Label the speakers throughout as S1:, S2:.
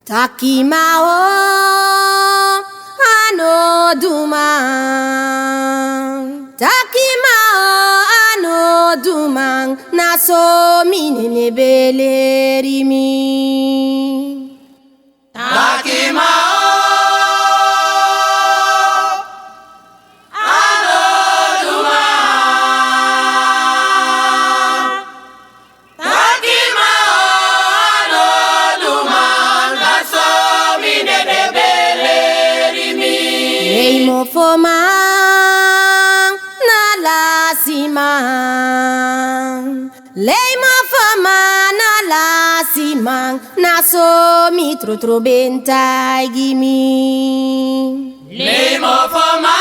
S1: Takimao anodumang, takimao anodumang, naso minene belerimi.
S2: Takimao
S1: Leimofomang na lasimang, leimofomang na lasimang, naso mitro bentai gimi.
S2: Leimofomang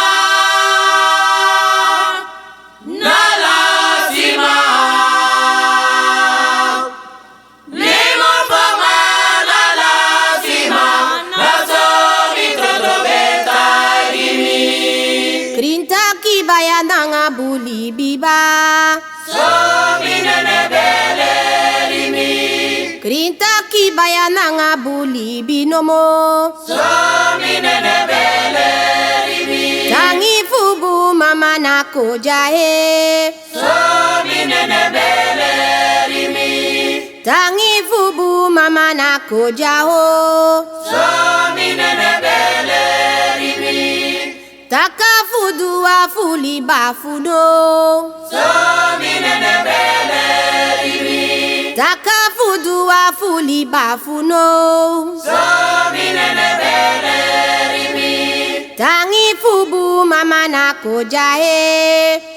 S2: na lasimang, leimofomang na lasimang, naso mitro bentai gimi.
S1: Krintaki bayananga buli biba,
S2: so minene belerimi.
S1: Krintaki bayananga buli binomo,
S2: so minene belerimi.
S1: tangi fubu mama nako jahe,
S2: so minene belerimi.
S1: tangi fubu mama nako jaho,
S2: so minene belerimi.
S1: takafudu afuli bafudo,
S2: so minene belerimi.
S1: takafudu afuli bafuno,
S2: so minene belerimi.
S1: tangi fubu mama nako jahe.